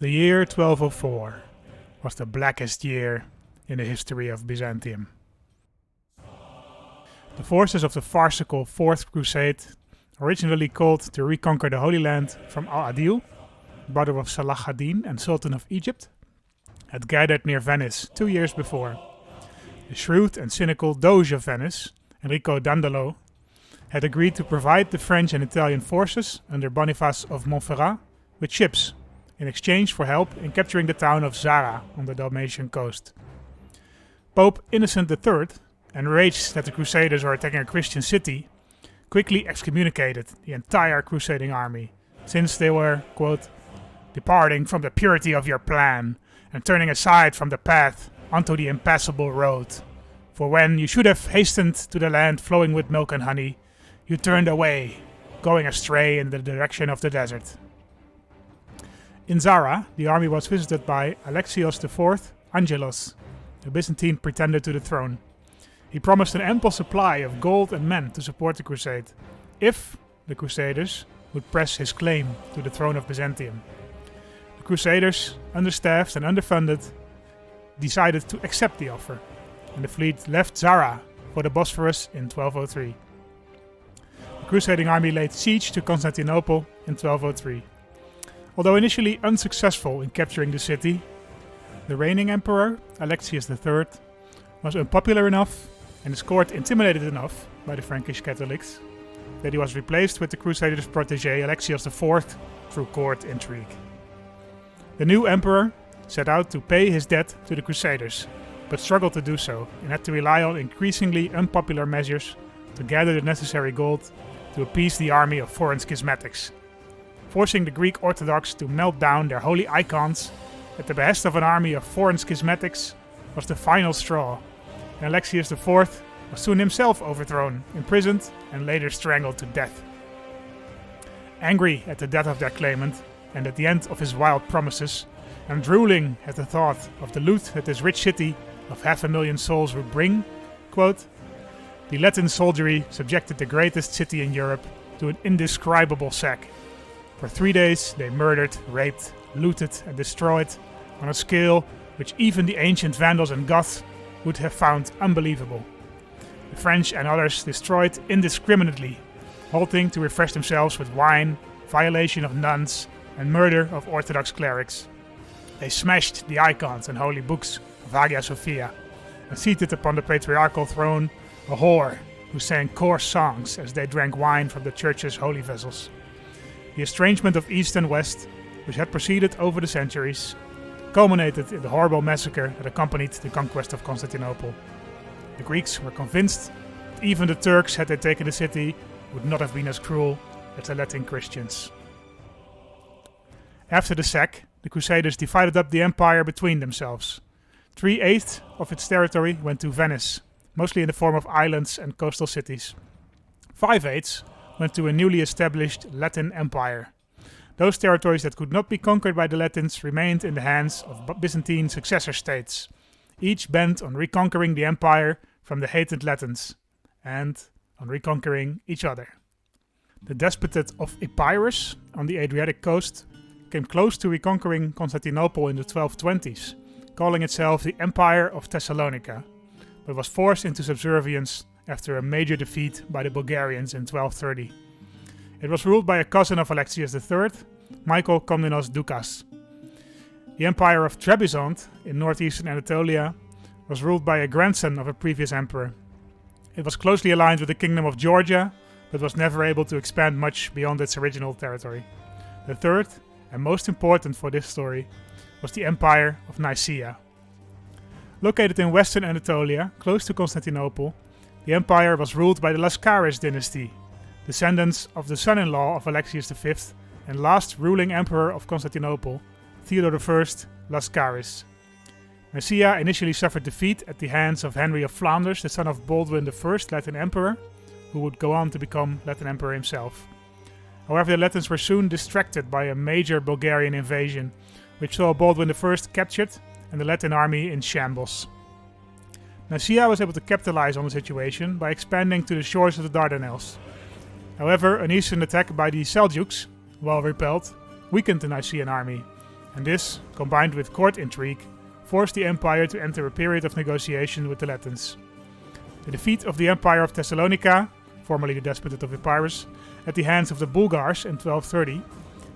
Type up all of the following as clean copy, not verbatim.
The year 1204 was the blackest year in the history of Byzantium. The forces of the farcical Fourth Crusade, originally called to reconquer the Holy Land from Al-Adil, brother of Salah ad-Din and Sultan of Egypt, had gathered near Venice 2 years before. The shrewd and cynical Doge of Venice, Enrico Dandolo, had agreed to provide the French and Italian forces under Boniface of Montferrat with ships, in exchange for help in capturing the town of Zara on the Dalmatian coast. Pope Innocent III, enraged that the Crusaders were attacking a Christian city, quickly excommunicated the entire crusading army, since they were, quote, departing from the purity of your plan and turning aside from the path onto the impassable road. For when you should have hastened to the land flowing with milk and honey, you turned away, going astray in the direction of the desert. In Zara, the army was visited by Alexios IV Angelos, a Byzantine pretender to the throne. He promised an ample supply of gold and men to support the crusade, if the Crusaders would press his claim to the throne of Byzantium. The Crusaders, understaffed and underfunded, decided to accept the offer, and the fleet left Zara for the Bosphorus in 1203. The crusading army laid siege to Constantinople in 1203. Although initially unsuccessful in capturing the city, the reigning emperor, Alexios III, was unpopular enough and his court intimidated enough by the Frankish Catholics that he was replaced with the Crusaders' protege Alexios IV through court intrigue. The new emperor set out to pay his debt to the Crusaders, but struggled to do so and had to rely on increasingly unpopular measures to gather the necessary gold to appease the army of foreign schismatics, forcing the Greek Orthodox to melt down their holy icons at the behest of an army of foreign schismatics was the final straw, and Alexios IV was soon himself overthrown, imprisoned, and later strangled to death. Angry at the death of their claimant, and at the end of his wild promises, and drooling at the thought of the loot that this rich city of 500,000 souls would bring, quote, the Latin soldiery subjected the greatest city in Europe to an indescribable sack. For 3 days they murdered, raped, looted and destroyed on a scale which even the ancient Vandals and Goths would have found unbelievable. The French and others destroyed indiscriminately, halting to refresh themselves with wine, violation of nuns and murder of Orthodox clerics. They smashed the icons and holy books of Hagia Sophia and seated upon the patriarchal throne a whore who sang coarse songs as they drank wine from the church's holy vessels. The estrangement of East and West, which had proceeded over the centuries, culminated in the horrible massacre that accompanied the conquest of Constantinople. The Greeks were convinced that even the Turks, had they taken the city, would not have been as cruel as the Latin Christians. After the sack, the Crusaders divided up the empire between themselves. 3/8 of its territory went to Venice, mostly in the form of islands and coastal cities. 5/8 went to a newly established Latin Empire. Those territories that could not be conquered by the Latins remained in the hands of Byzantine successor states, each bent on reconquering the empire from the hated Latins, and on reconquering each other. The despotate of Epirus on the Adriatic coast came close to reconquering Constantinople in the 1220s, calling itself the Empire of Thessalonica, but was forced into subservience after a major defeat by the Bulgarians in 1230. It was ruled by a cousin of Alexios III, Michael Komnenos Doukas. The Empire of Trebizond in northeastern Anatolia was ruled by a grandson of a previous emperor. It was closely aligned with the Kingdom of Georgia, but was never able to expand much beyond its original territory. The third, and most important for this story, was the Empire of Nicaea. Located in western Anatolia, close to Constantinople, the empire was ruled by the Lascaris dynasty, descendants of the son-in-law of Alexios V and last ruling emperor of Constantinople, Theodore I Lascaris. Nicaea initially suffered defeat at the hands of Henry of Flanders, the son of Baldwin I, Latin emperor, who would go on to become Latin emperor himself. However, the Latins were soon distracted by a major Bulgarian invasion, which saw Baldwin I captured and the Latin army in shambles. Nicaea was able to capitalize on the situation by expanding to the shores of the Dardanelles. However, an eastern attack by the Seljuks, while repelled, weakened the Nicaean army, and this, combined with court intrigue, forced the empire to enter a period of negotiation with the Latins. The defeat of the Empire of Thessalonica, formerly the Despotate of Epirus, at the hands of the Bulgars in 1230,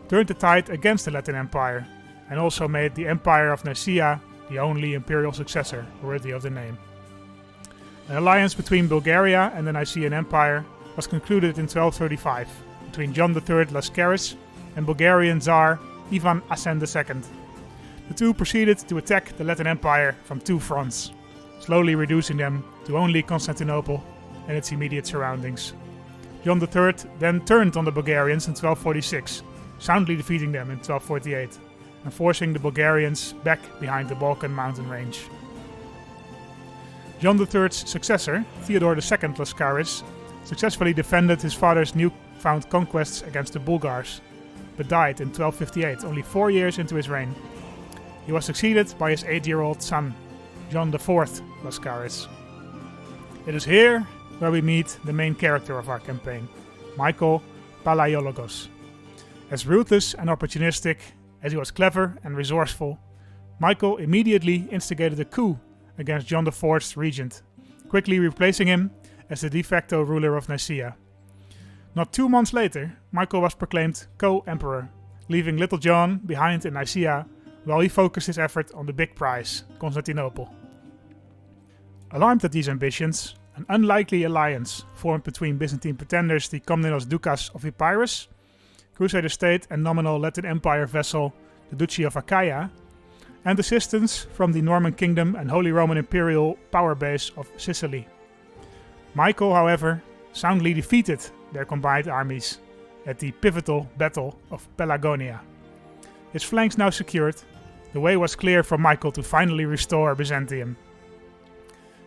turned the tide against the Latin Empire, and also made the Empire of Nicaea the only imperial successor worthy of the name. An alliance between Bulgaria and the Nicaean Empire was concluded in 1235 between John III Lascaris and Bulgarian Tsar Ivan Asen II. The two proceeded to attack the Latin Empire from two fronts, slowly reducing them to only Constantinople and its immediate surroundings. John III then turned on the Bulgarians in 1246, soundly defeating them in 1248, and forcing the Bulgarians back behind the Balkan mountain range. John III's successor, Theodore II Lascaris, successfully defended his father's newfound conquests against the Bulgars, but died in 1258, only 4 years into his reign. He was succeeded by his 8-year-old son, John IV Lascaris. It is here where we meet the main character of our campaign, Michael Palaiologos. As ruthless and opportunistic as he was clever and resourceful, Michael immediately instigated a coup against John IV's regent, quickly replacing him as the de facto ruler of Nicaea. Not 2 months later, Michael was proclaimed co-emperor, leaving little John behind in Nicaea while he focused his effort on the big prize, Constantinople. Alarmed at these ambitions, an unlikely alliance formed between Byzantine pretenders the Komnenos Doukas of Epirus, Crusader state and nominal Latin Empire vassal the Duchy of Achaia, and assistance from the Norman Kingdom and Holy Roman Imperial power base of Sicily. Michael, however, soundly defeated their combined armies at the pivotal Battle of Pelagonia. His flanks now secured, the way was clear for Michael to finally restore Byzantium.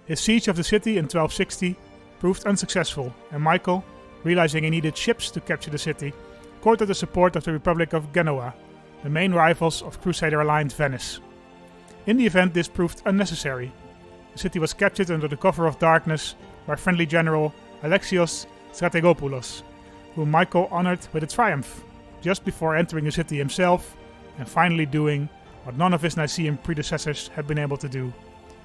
His siege of the city in 1260 proved unsuccessful, and Michael, realizing he needed ships to capture the city, courted the support of the Republic of Genoa, the main rivals of Crusader-aligned Venice. In the event, this proved unnecessary. The city was captured under the cover of darkness by friendly general Alexios Strategopoulos, whom Michael honored with a triumph, just before entering the city himself and finally doing what none of his Nicaean predecessors had been able to do: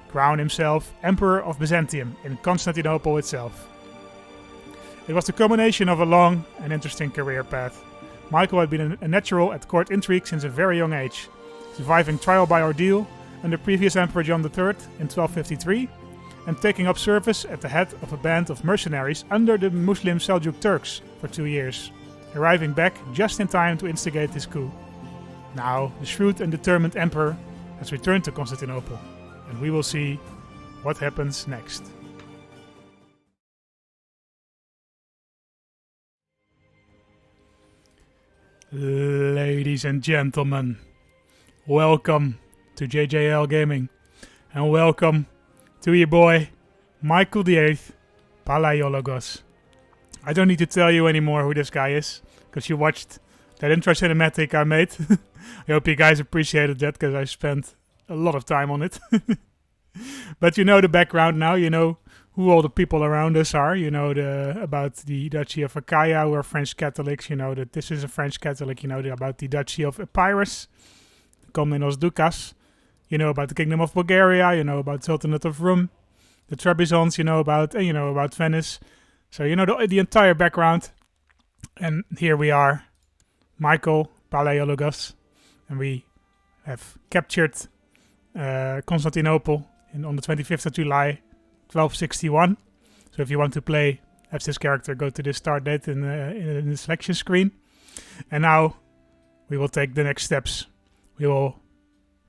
crown himself Emperor of Byzantium in Constantinople itself. It was the culmination of a long and interesting career path. Michael had been a natural at court intrigue since a very young age, surviving trial by ordeal under previous Emperor John III in 1253, and taking up service at the head of a band of mercenaries under the Muslim Seljuk Turks for 2 years, arriving back just in time to instigate his coup. Now, the shrewd and determined emperor has returned to Constantinople, and we will see what happens next. Ladies and gentlemen, welcome to JJL Gaming, and welcome to your boy, Michael VIII Palaiologos. I don't need to tell you anymore who this guy is, because you watched that intro cinematic I made. I hope you guys appreciated that, because I spent a lot of time on it. But you know the background now, you know who all the people around us are, you know about the Duchy of Achaia, who are French Catholics, you know that this is a French Catholic, you know about the Duchy of Epirus, the Komnenos Doukas, you know about the Kingdom of Bulgaria, you know about Sultanate of Rum, the Trebizonds, you know about Venice. So you know the entire background. And here we are, Michael Palaiologos, and we have captured Constantinople on the 25th of July, 1261. So if you want to play as this character, go to the start date in the selection screen. And now we will take the next steps. We will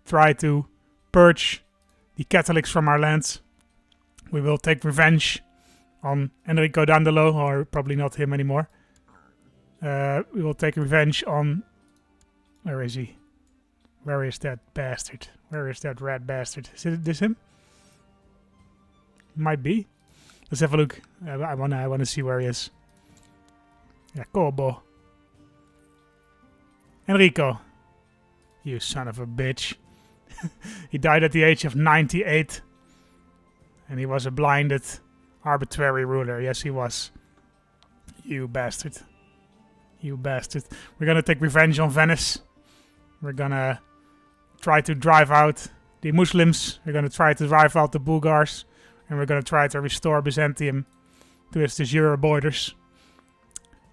try to purge the Catholics from our lands. We will take revenge on Enrico Dandolo, or probably not him anymore. We will take revenge on... Where is he? Where is that bastard? Where is that rat bastard? Is this him? Might be. Let's have a look. I wanna see where he is. Jacobo. Enrico. You son of a bitch. He died at the age of 98. And he was a blinded, arbitrary ruler. Yes, he was. You bastard. You bastard. We're gonna take revenge on Venice. We're gonna try to drive out the Muslims. We're going to try to drive out the Bulgars. And we're going to try to restore Byzantium to its de jure borders.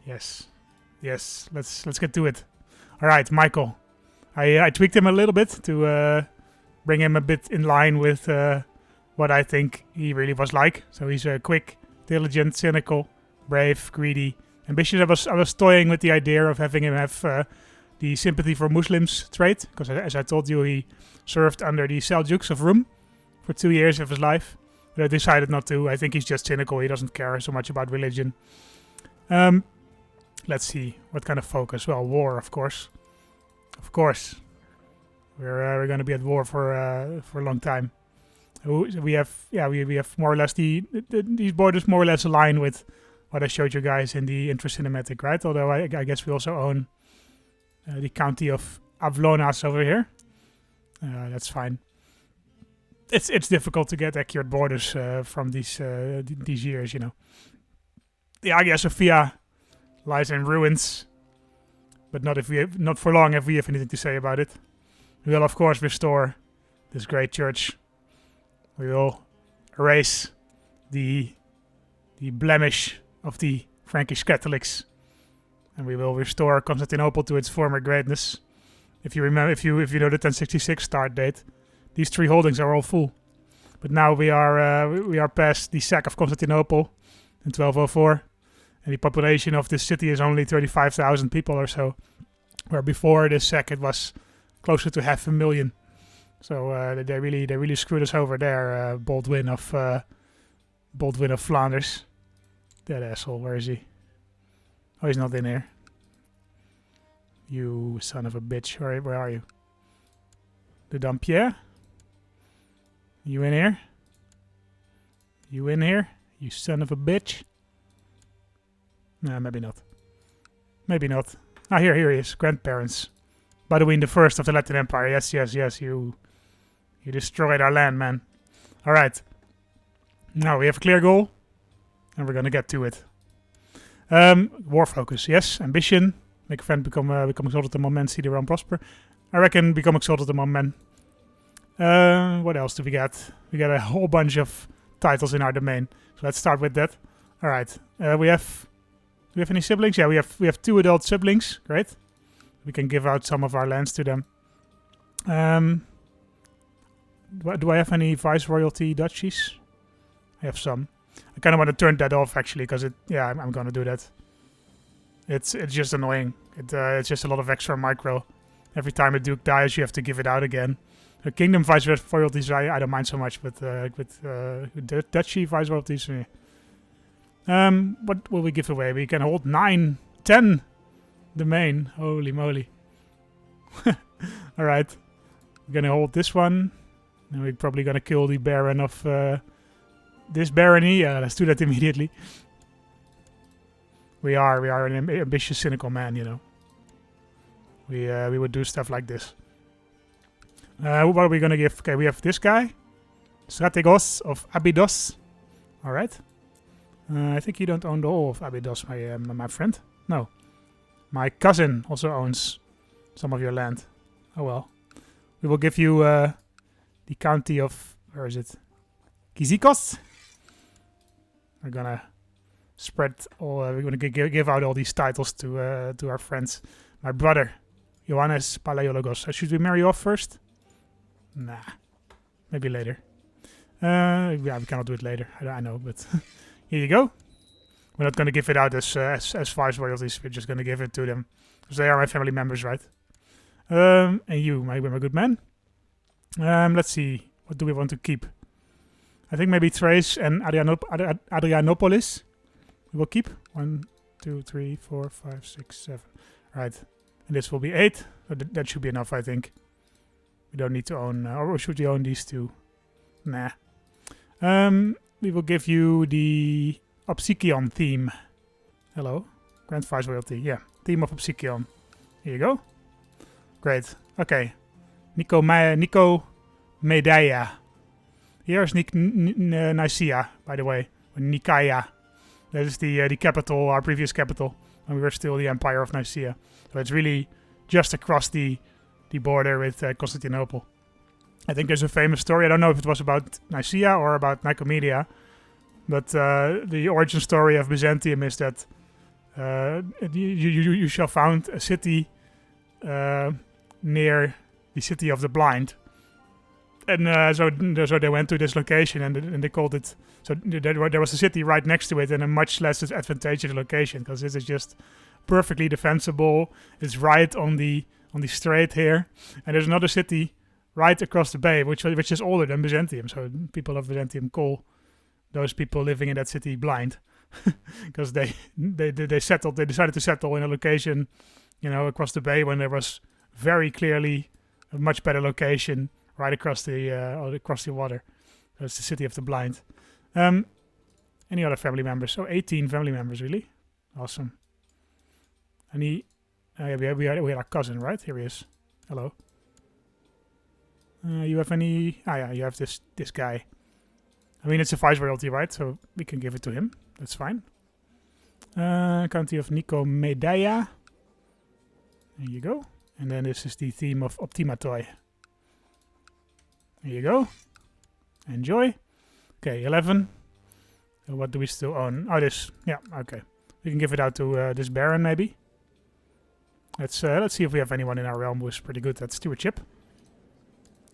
Yes. Yes, let's get to it. Alright, Michael. I tweaked him a little bit to bring him a bit in line with what I think he really was like. So he's quick, diligent, cynical, brave, greedy, ambitious. I was toying with the idea of having him have the sympathy for Muslims trait, because as I told you, he served under the Seljuks of Rum for 2 years of his life. But I decided not to. I think he's just cynical. He doesn't care so much about religion. Let's see what kind of focus. Well, war, of course. Of course, we're going to be at war for a long time. We have more or less these borders more or less align with what I showed you guys in the intro cinematic, right? Although I guess we also own the county of Avlonas over here. That's fine. It's difficult to get accurate borders from these years, you know. The Hagia Sophia lies in ruins, but not for long if we have anything to say about it. We will of course restore this great church. We will erase the blemish of the Frankish Catholics, and we will restore Constantinople to its former greatness. If you remember, if you know the 1066 start date, these 3 holdings are all full. But now we are past the sack of Constantinople in 1204, and the population of this city is only 35,000 people or so, where before this sack it was closer to 500,000. So they really screwed us over there. Baldwin of Flanders. That asshole. Where is he? Oh, he's not in here. You son of a bitch. Where are you? The Dampierre? You in here? You in here? You son of a bitch. No, maybe not. Maybe not. Ah, here he is. Grandparents. Balduin the First of the Latin Empire. Yes. You destroyed our land, man. Alright. Now we have a clear goal. And we're gonna get to it. War focus. Yes. Ambition. Make a friend become exalted among men. See the realm prosper. I reckon become exalted among men. What else do we get? We got a whole bunch of titles in our domain. So let's start with that. Alright. Do we have any siblings? Yeah, we have 2 adult siblings. Great. We can give out some of our lands to them. Do I have any viceroyalty duchies? I have some. I kind of want to turn that off actually, because I'm going to do that. It's just annoying. It's just a lot of extra micro. Every time a duke dies, you have to give it out again. Kingdom viceroyalties, I don't mind so much, but with duchy viceroyalties. What will we give away? We can hold 9, 10 domain. Holy moly. Alright. We're gonna hold this one. And we're probably gonna kill the baron of this barony. Yeah, let's do that immediately. We are an ambitious, cynical man, you know. We would do stuff like this. What are we gonna give? Okay, we have this guy. Strategos of Abydos. Alright. I think you don't own the whole of Abydos, my friend. No. My cousin also owns some of your land. Oh well. We will give you the county of... Where is it? Kizikos. We're gonna spread all... we're gonna give out all these titles to our friends. My brother, Johannes Palaiologos. Should we marry off first? Nah. Maybe later. Yeah, we cannot do it later. I know, but... Here you go. We're not going to give it out as vice royalties. We're just going to give it to them. Because they are my family members, right? And you, my good man. Let's see. What do we want to keep? I think maybe Thrace and Adrianopolis. We will keep. 1, 2, 3, 4, 5, 6, 7. Right. And this will be 8. So that should be enough, I think. We don't need to own... or should we own these 2? Nah. We will give you the Obsikion theme. Hello. Grand Vice Royalty. Yeah. Theme of Obsikion. Here you go. Great. Okay. Nico Medea. Here's Nicaea, by the way. Or Nicaea. That is the capital, our previous capital. When we were still the Empire of Nicaea. So it's really just across the the border with Constantinople. I think there's a famous story. I don't know if it was about Nicaea or about Nicomedia, but the origin story of Byzantium is that you shall find a city near the city of the blind. And so they went to this location and they called it. So there was a city right next to it in a much less advantageous location, because this is just perfectly defensible. It's right on the strait here, and there's another city right across the bay, which is older than Byzantium. So people of Byzantium call those people living in that city blind, because they decided to settle in a location, across the bay, when there was very clearly a much better location right across the water. That's the city of the blind. Any other family members? Oh, 18 family members, really? Awesome. Any? We had our cousin, right? Here he is. Hello. You have any? Yeah, you have this guy. I mean, it's a viceroyalty, right? So we can give it to him. That's fine. County of Nicomedia. There you go. And then this is the theme of Optimatoi. There you go. Enjoy. Okay, 11. What do we still own? Oh, this. Yeah, okay. We can give it out to this baron, maybe. Let's see if we have anyone in our realm who's pretty good at stewardship.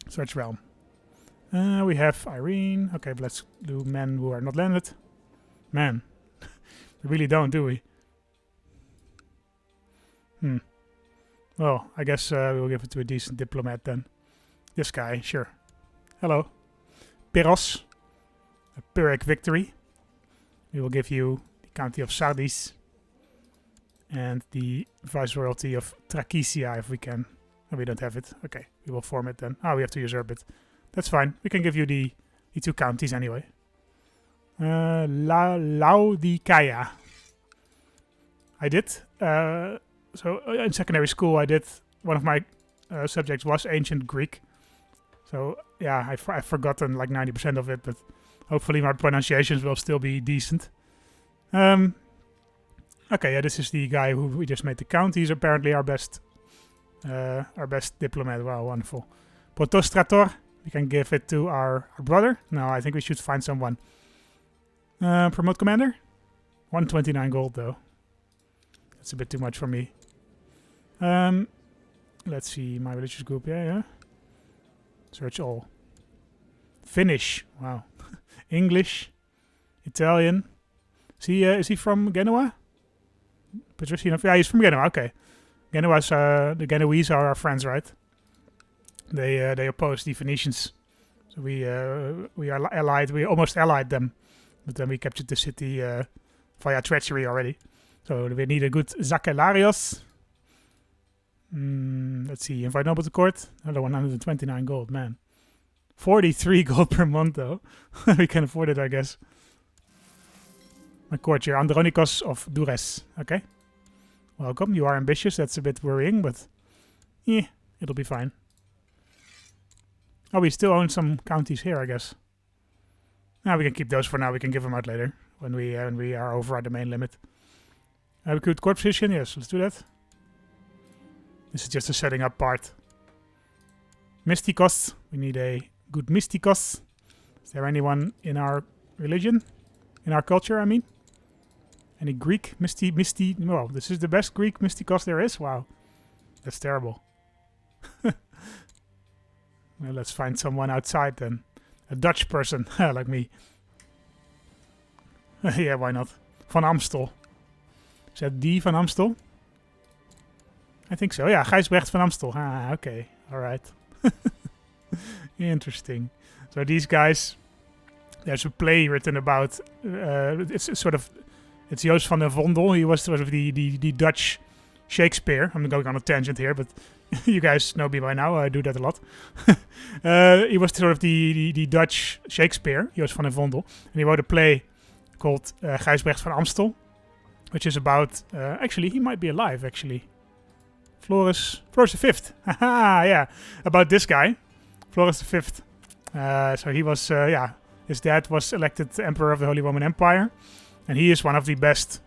Search realm. We have Irene. Okay, but let's do men who are not landed. Man. We really don't, do we? Well, I guess we'll give it to a decent diplomat then. This guy, sure. Hello. Pyrrhos. A Pyrrhic victory. We will give you the county of Sardis. And the viceroyalty of Trachisia, if we can. Oh, we don't have it. Okay, we will form it then. Oh, we have to usurp it. That's fine. We can give you the 2 counties anyway. Laodicea. I did. So in secondary school, I did. One of my subjects was ancient Greek. So yeah, I've forgotten like 90% of it, but hopefully my pronunciations will still be decent. Okay, yeah, this is the guy who we just made the count. He's apparently our best diplomat. Wow, wonderful. Protostrator. We can give it to our brother. No, I think we should find someone. Promote commander. 129 gold though. That's a bit too much for me. Let's see my religious group. Yeah. Search all. Finnish. Wow. English. Italian. Is he from Genoa? Patrician. Yeah, he's from Genoa. Okay. The Genoese are our friends, right? They oppose the Phoenicians, so we are allied. We almost allied them, but then we captured the city via treachery already. So we need a good Zachelarios. Let's see. Invite noble to court. Another 129 gold, man. 43 gold per month though. We can afford it, I guess. My court here, Andronikos of Dures. Okay. Welcome. You are ambitious. That's a bit worrying, but yeah, it'll be fine. Oh, we still own some counties here, I guess. Now we can keep those for now. We can give them out later when we are over our domain limit. Recruit court position. Yes, let's do that. This is just a setting up part. Mystikos. We need a good Mystikos. Is there anyone in our religion? In our culture, I mean? Any Greek Misty? Well, this is the best Greek Mystikos there is? Wow. That's terrible. Well, let's find someone outside then. A Dutch person, like me. Yeah, why not? Van Amstel. Is that die Van Amstel? I think so. Yeah, Gijsbrecht van Amstel. Ah, okay. Alright. Interesting. So these guys, there's a play written about, it's Joost van der Vondel. He was sort of the Dutch Shakespeare. I'm going on a tangent here, but you guys know me by now. I do that a lot. He was sort of the Dutch Shakespeare, Joost van der Vondel. And he wrote a play called Gijsbrecht van Amstel, which is about, actually, he might be alive, actually. Floris V. Haha, yeah. About this guy, Floris V. So he was, his dad was elected Emperor of the Holy Roman Empire. And he is one of the best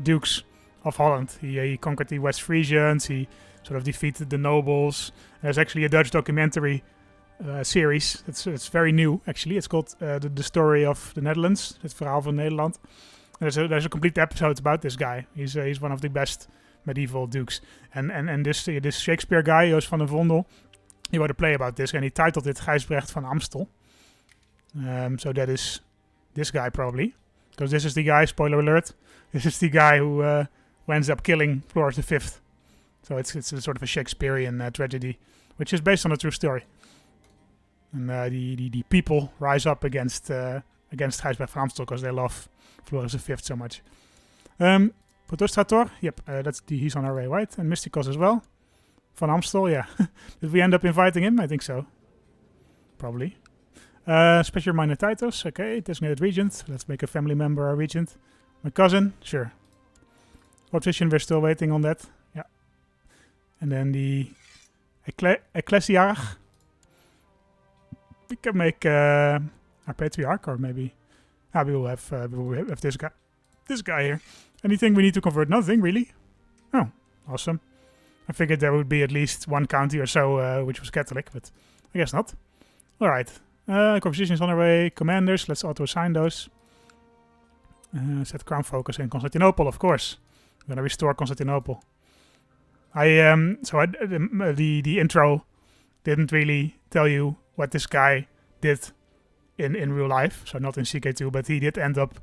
dukes of Holland. He conquered the West Frisians. He sort of defeated the nobles. There's actually a Dutch documentary series. It's very new, actually. It's called the Story of the Netherlands. Het verhaal van Nederland. There's a complete episode about this guy. He's one of the best medieval dukes. And this Shakespeare guy, Joost van den Vondel, he wrote a play about this, and he titled it Gijsbrecht van Amstel. So that is this guy probably, because this is the guy. Spoiler alert! This is the guy who ends up killing Floris V. So it's a sort of a Shakespearean tragedy, which is based on a true story. And the people rise up against Gijsbrecht van Amstel because they love Floris V so much. Protostrator, yep, he's on our way, right? And Mysticos as well. Van Amstel, yeah. Did we end up inviting him? I think so. Probably. Special minor titles, okay. Designated regent. Let's make a family member our regent. My cousin, sure. Opposition, we're still waiting on that. Yeah. And then the ecclesiarch. We can make our patriarch, or maybe we will have this guy here. Anything we need to convert? Nothing really. Oh, awesome. I figured there would be at least one county or so which was Catholic, but I guess not. All right. Conversations on our way. Commanders. Let's auto-assign those. Set crown focus in Constantinople, of course. We're gonna restore Constantinople. The intro didn't really tell you what this guy did in real life, so not in CK2, but he did end up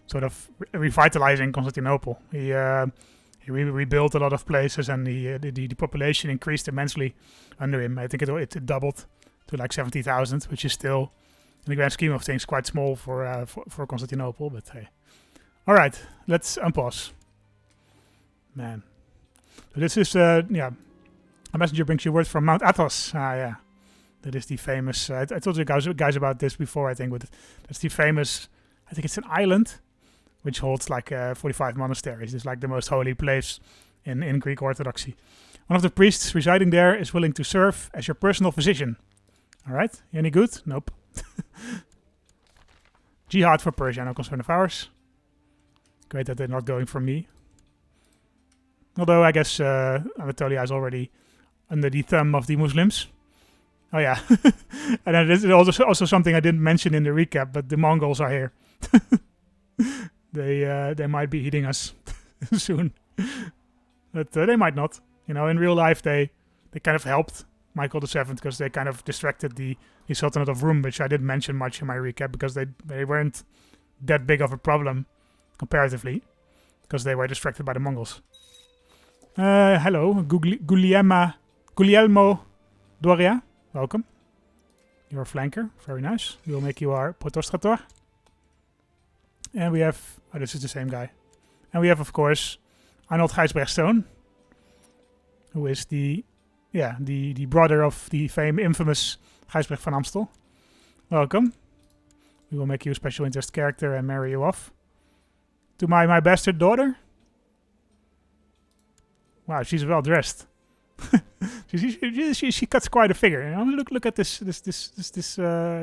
sort of revitalizing Constantinople. He rebuilt a lot of places, and the population increased immensely under him. I think it doubled to like 70,000, which is still, in the grand scheme of things, quite small for Constantinople. But hey, all right, let's unpause. Man, so this is a messenger brings you word from Mount Athos. Yeah, that is the famous. I told you guys about this before, I think, but that's the famous. I think it's an island which holds like 45 monasteries. It's like the most holy place in Greek Orthodoxy. One of the priests residing there is willing to serve as your personal physician. All right, any good? Nope. Jihad for Persia, no concern of ours. Great that they're not going for me. Although I guess Anatolia is already under the thumb of the Muslims. Oh yeah, and then this is also something I didn't mention in the recap, but the Mongols are here. They might be eating us soon, but they might not. You know, in real life they kind of helped Michael VII because they kind of distracted the Sultanate of Rum, which I didn't mention much in my recap because they weren't that big of a problem comparatively because they were distracted by the Mongols. Hello, Guglielmo Doria. Welcome. You're a flanker. Very nice. We will make you our Protostrator. And we have... Oh, this is the same guy. And we have, of course, Arnold Gijsbrechtstone, who is the brother of the infamous Gijsbrecht van Amstel. Welcome. We will make you a special interest character and marry you off. To my bastard daughter. Wow, she's well dressed. she cuts quite a figure. You know? Look at this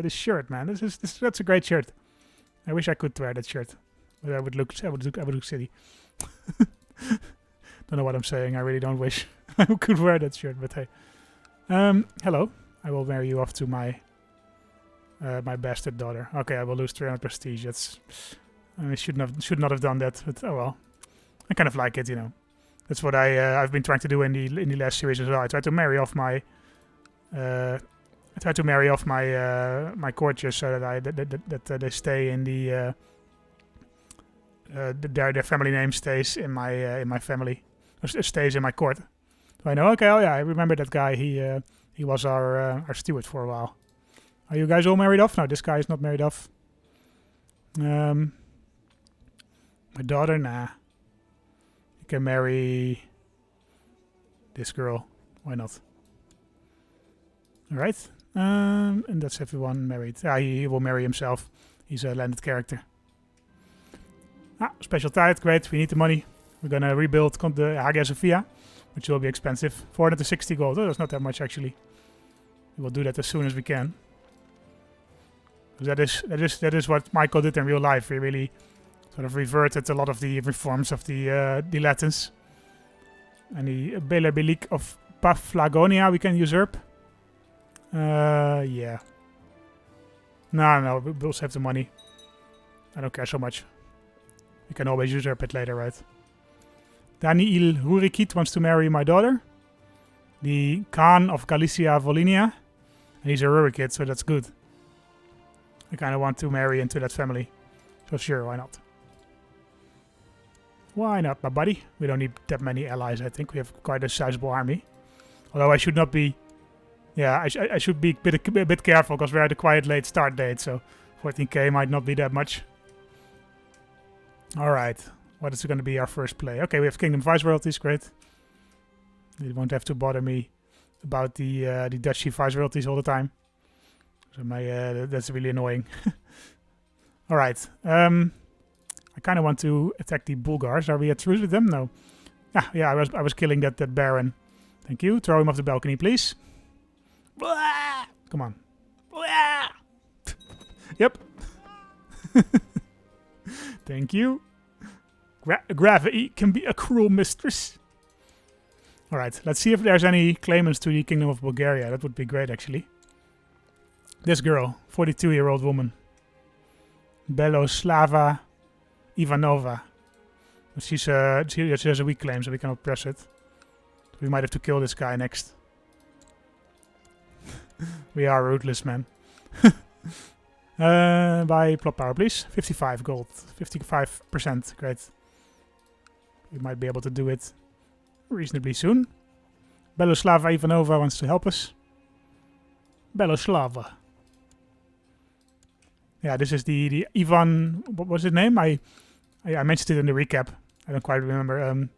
shirt, man. That's a great shirt. I wish I could wear that shirt, but I would look silly. Don't know what I'm saying. I really don't wish I could wear that shirt, but hey. Hello. I will marry you off to my bastard daughter. Okay, I will lose 300 prestige. I should not have done that, but oh well. I kind of like it, you know. That's what I've been trying to do in the last series as well. I tried to marry off my my courtiers so that they stay in their family name stays in my family, or stays in my court. So I know. Okay, oh yeah, I remember that guy. He was our steward for a while. Are you guys all married off? No, this guy is not married off. My daughter, nah. You can marry this girl. Why not? All right. And that's everyone married. He will marry himself. He's a landed character. Special tide. Great. We need the money. We're going to rebuild the Hagia Sophia, which will be expensive. 460 gold. Oh, that's not that much, actually. We will do that as soon as we can. That is what Michael did in real life. He really sort of reverted a lot of the reforms of the Latins. And the Bela Bilic of Paphlagonia we can usurp. Yeah. No, we'll save the money. I don't care so much. We can always usurp it later, right? Daniil Rurikit wants to marry my daughter. The Khan of Galicia Volhynia. And he's a Rurikid, so that's good. I kind of want to marry into that family. So sure, why not? Why not, my buddy? We don't need that many allies, I think. We have quite a sizable army. Although I should not be... Yeah, I should be a bit careful, because we're at a quite late start date, so 14k might not be that much. Alright, what is going to be our first play? Okay, we have Kingdom Viceroyalties, great. You won't have to bother me about the Duchy Viceroyalties all the time. So that's really annoying. Alright, I kind of want to attack the Bulgars. Are we at truce with them? No. Yeah, I was killing that baron. Thank you. Throw him off the balcony, please. Come on. Yep. Thank you. Gravity can be a cruel mistress. Alright, let's see if there's any claimants to the Kingdom of Bulgaria. That would be great, actually. This girl, 42-year-old woman. Beloslava Ivanova. She has a weak claim, so we cannot press it. We might have to kill this guy next. We are ruthless, man. Buy plot power, please. 55 gold. 55%. Great. We might be able to do it reasonably soon. Beloslava Ivanova wants to help us. Beloslava. Yeah, this is the Ivan... What was his name? I mentioned it in the recap. I don't quite remember.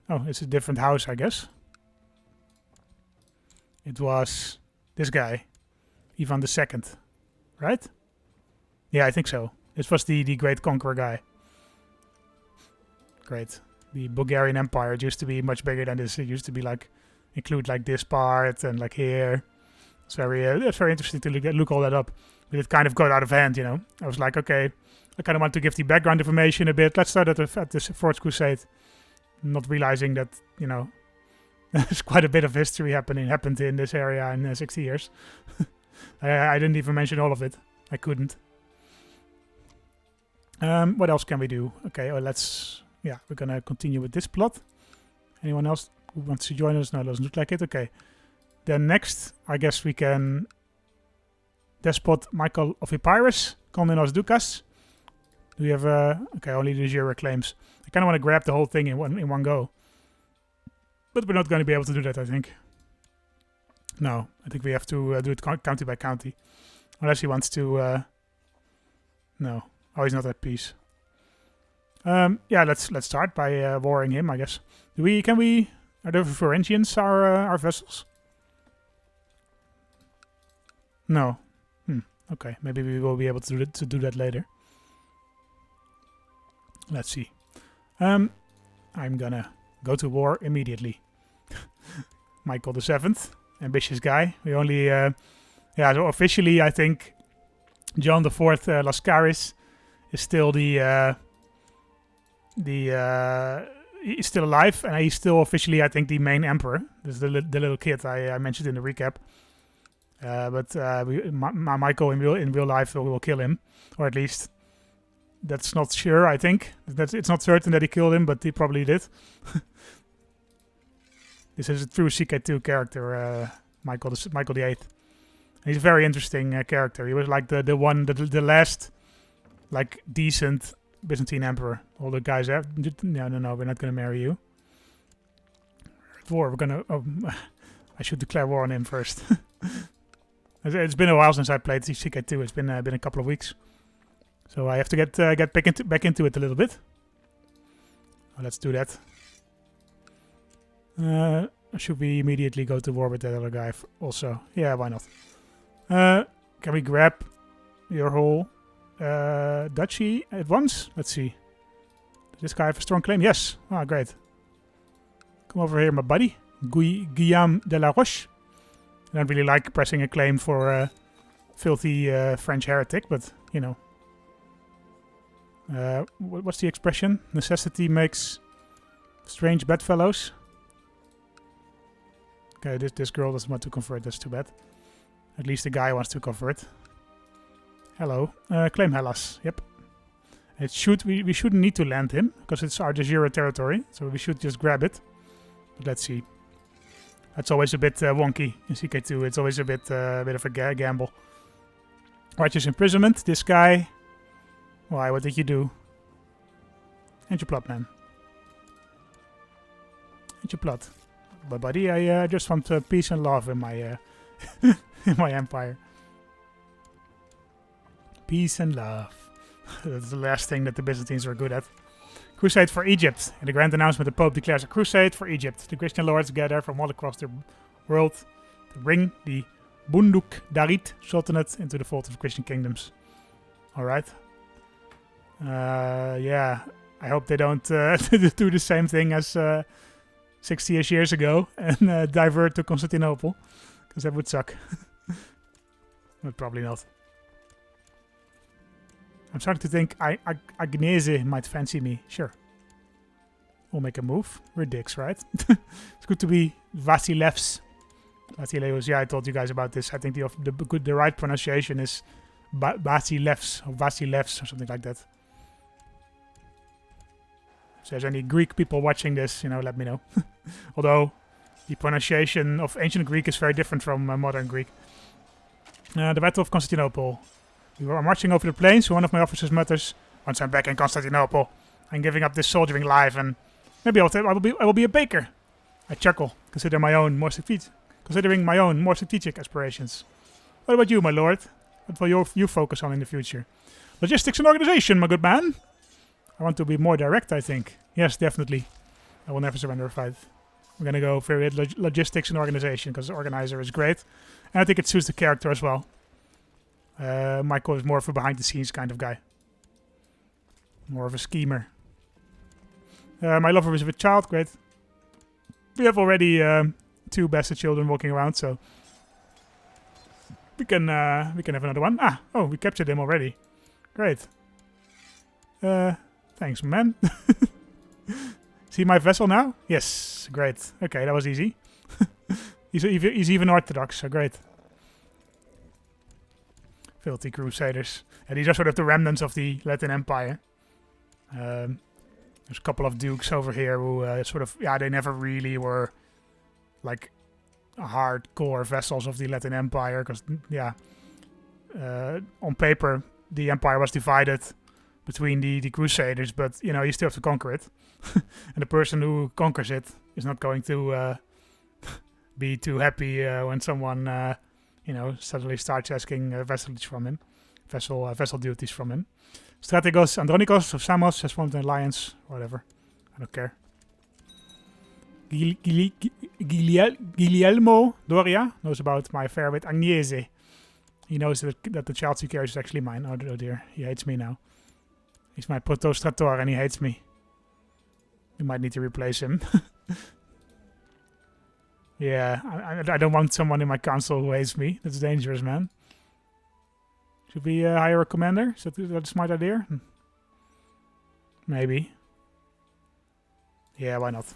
Oh, it's a different house, I guess. It was this guy. Ivan II. Right? Yeah, I think so. This was the Great Conqueror guy. Great. The Bulgarian Empire used to be much bigger than this. It used to be like... include like this part and like here. It's very interesting to look all that up. But it kind of got out of hand, you know. I was like, okay, I kind of want to give the background information a bit. Let's start at this Fourth Crusade. Not realizing that, you know, there's quite a bit of history happened in this area in 60 years. I didn't even mention all of it. I couldn't. What else can we do? Okay, well, yeah, we're gonna continue with this plot. Anyone else who wants to join us? No, doesn't look like it. Okay. Then next, I guess we can despot Michael of Epirus, Komnenos Dukas. Do we have okay, only the Jura claims. I kind of want to grab the whole thing in one go. But we're not going to be able to do that, I think. No, I think we have to do it county by county. Unless he wants to... no. Oh, he's not at peace. Yeah, let's start by warring him, I guess. Are the Varangians our vessels? No. Okay, maybe we will be able to do that later. Let's see. I'm gonna go to war immediately. Michael VII, ambitious guy. We only, yeah. So officially, I think John IV Lascaris is still he's still alive, and he's still officially, I think, the main emperor. This is the little kid I mentioned in the recap. But Michael in real life will kill him, or at least that's not sure. I think it's not certain that he killed him, but he probably did. This is a true CK2 character, Michael VIII. He's a very interesting character. He was like the last like decent Byzantine emperor. All the guys have no, we're not gonna marry you. War, we're gonna. Oh, I should declare war on him first. It's been a while since I played CK2. It's been a couple of weeks, so I have to get back into it a little bit. Oh, let's do that. Should we immediately go to war with that other guy also? Yeah, why not? Can we grab your whole duchy at once? Let's see. Does this guy have a strong claim? Yes. Ah, great. Come over here, my buddy. Guillaume de la Roche. I don't really like pressing a claim for a filthy French heretic, but, you know. What's the expression? Necessity makes strange bedfellows. Okay, this girl doesn't want to convert. That's too bad. At least the guy wants to convert. Hello. Claim Hellas. Yep. It should we shouldn't need to land him because it's our de jure territory, so we should just grab it. But let's see. That's always a bit wonky in CK2. It's always a bit of a gamble. Righteous imprisonment. This guy. Why? What did you do? And your plot, man. And your plot. But buddy, I just want peace and love in my in my empire. Peace and love. That's the last thing that the Byzantines were good at. Crusade for Egypt. In the grand announcement, the Pope declares a crusade for Egypt. The Christian lords gather from all across the world to bring the Bunduk Darit Sultanate into the fold of Christian kingdoms. Alright. Yeah. I hope they don't do the same thing as 60-ish years ago and divert to Constantinople. Because that would suck. But probably not. I'm starting to think Agnese might fancy me. Sure. We'll make a move. We're dicks, right? It's good to be Vasilevs. Vasileus. Yeah, I told you guys about this. I think the right pronunciation is Vasilevs or Vasilevs or something like that. If there's any Greek people watching this, let me know. Although the pronunciation of ancient Greek is very different from modern Greek. The Battle of Constantinople. We were marching over the plains. One of my officers mutters, "Once I'm back in Constantinople, I'm giving up this soldiering life, and maybe I will be a baker." I chuckle, considering my own more strategic aspirations. What about you, my lord? What will you focus on in the future? Logistics and organization, my good man. I want to be more direct, I think. Yes, definitely. I will never surrender a fight. I'm gonna go for logistics and organization because the organizer is great, and I think it suits the character as well. Michael is more of a behind-the-scenes kind of guy. More of a schemer. My lover is with child, great. We have already 2 bastard children walking around, so we can have another one. Oh, we captured him already. Great. Thanks, man. See my vessel now? Yes, great. Okay, that was easy. He's even Orthodox, so great. Filthy crusaders. And these are sort of the remnants of the Latin Empire. There's a couple of dukes over here who they never really were like hardcore vassals of the Latin Empire. Because, on paper, the empire was divided between the crusaders, but, you still have to conquer it. And the person who conquers it is not going to be too happy when someone... suddenly starts asking vassalage from him, vessel duties from him. Strategos Andronikos of Samos has formed an alliance, whatever. I don't care. Guglielmo Doria knows about my affair with Agnese. He knows that the child she carries is actually mine. Oh dear, he hates me now. He's my protostrator and he hates me. We might need to replace him. Yeah, I don't want someone in my council who hates me. That's dangerous, man. Should we hire a commander? Is that a smart idea? Maybe. Yeah, why not?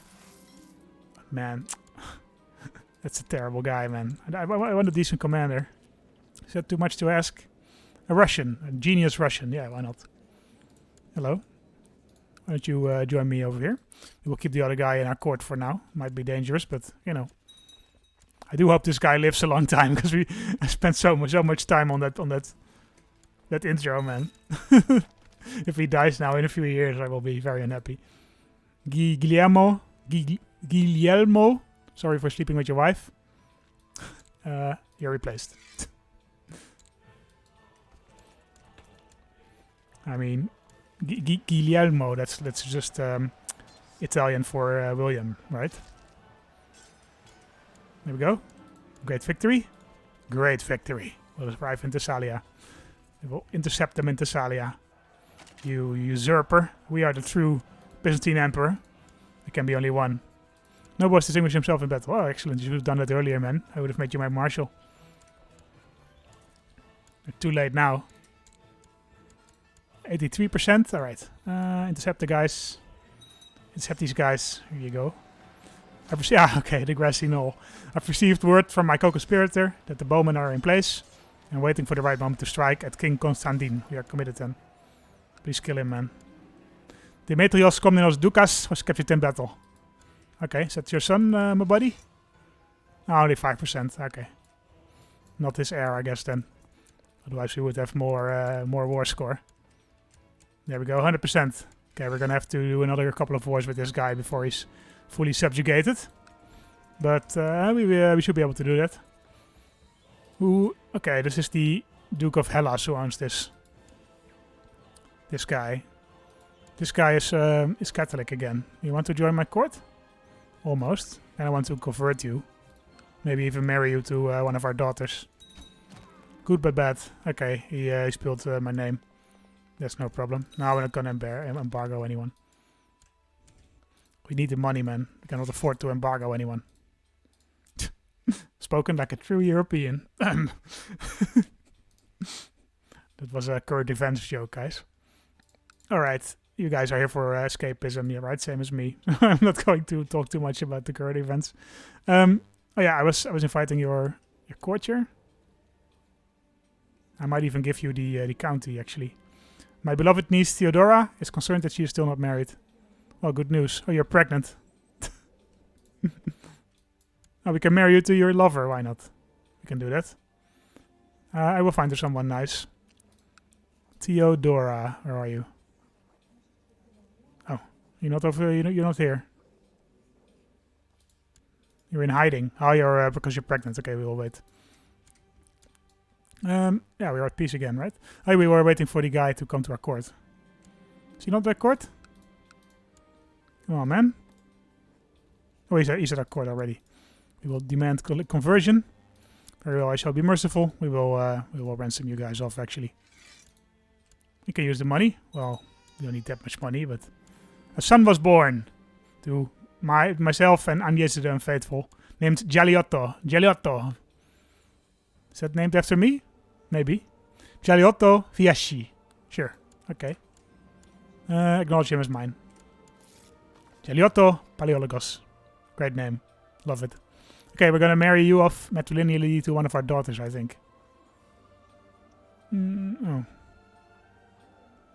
Man, that's a terrible guy, man. I want a decent commander. Is that too much to ask? A Russian, a genius Russian. Yeah, why not? Hello. Why don't you join me over here? We will keep the other guy in our court for now. Might be dangerous, but, I do hope this guy lives a long time because I spent so much time on that intro, man. If he dies now in a few years, I will be very unhappy. Guillermo, sorry for sleeping with your wife. You're replaced. I mean, Guillermo. That's just Italian for William, right? There we go. Great victory. Great victory. We'll arrive in Thessalia. We will intercept them in Thessalia. You usurper. We are the true Byzantine emperor. There can be only one. Noble has distinguished himself in battle. Oh, excellent. You should have done that earlier, man. I would have made you my marshal. Too late now. 83%. Alright. Intercept the guys. Intercept these guys. Here you go. Okay, the grassy knoll. I've received word from my co-conspirator that the bowmen are in place and waiting for the right moment to strike at King Constantine. We are committed then. Please kill him, man. Demetrios Komnenos Doukas was captured in battle. Okay, is that your son, my buddy? Oh, only 5%. Okay. Not his heir, I guess, then. Otherwise we would have more war score. There we go, 100%. Okay, we're gonna have to do another couple of wars with this guy before he's fully subjugated. But we should be able to do that. Okay, this is the Duke of Hellas who owns this. This guy. This guy is Catholic again. You want to join my court? Almost. And I want to convert you. Maybe even marry you to one of our daughters. Good but bad. Okay, he spilled my name. That's no problem. Now we're not gonna embargo anyone. We need the money, man. We cannot afford to embargo anyone. Spoken like a true European. That was a current events joke, guys. Alright, you guys are here for escapism, yeah, right? Same as me. I'm not going to talk too much about the current events. Oh yeah, I was inviting your courtier. I might even give you the county, actually. My beloved niece Theodora is concerned that she is still not married. Well, good news. Oh, you're pregnant. Oh, we can marry you to your lover. Why not? We can do that. I will find her someone nice. Theodora, where are you? Oh, you're not over. You're not here. You're in hiding. Oh, you're because you're pregnant. Okay, we will wait. Yeah, we are at peace again, right? Oh, we were waiting for the guy to come to our court. Is he not at court? Come on, man. Oh, he's at our court already. We will demand conversion. Very well, I shall be merciful. We will ransom you guys off, actually. You can use the money. Well, we don't need that much money, but a son was born to myself and Agnes the Unfaithful, named Gialiotto. Gialiotto. Is that named after me? Maybe. Gialiotto Fieschi. Sure. Okay. Acknowledge him as mine. Seljuks Palaiologos. Great name. Love it. Okay, we're gonna marry you off matrilineally to one of our daughters, I think. Oh.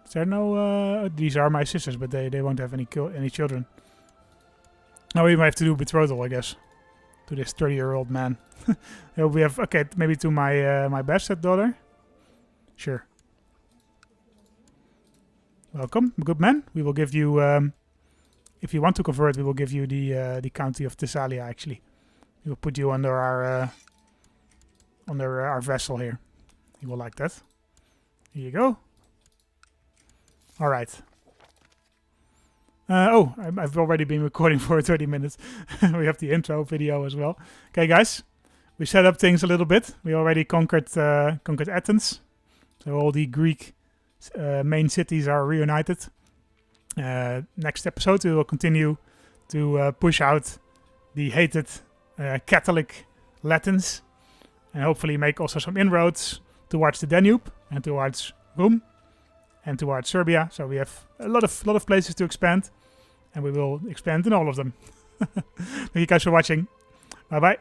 Is there no... these are my sisters, but they won't have any children. Oh, we might have to do betrothal, I guess. To this 30-year-old man. We have... Okay, maybe to my bastard daughter. Sure. Welcome, good man. We will give you... if you want to convert, we will give you the county of Thessalia, actually. We will put you under our vessel here. You will like that. Here you go. Alright. I've already been recording for 30 minutes. We have the intro video as well. Okay, guys. We set up things a little bit. We already conquered Athens. So all the Greek main cities are reunited. Next episode, we will continue to push out the hated Catholic Latins. And hopefully make also some inroads towards the Danube and towards Rome and towards Serbia. So we have a lot of places to expand. And we will expand in all of them. Thank you guys for watching. Bye bye.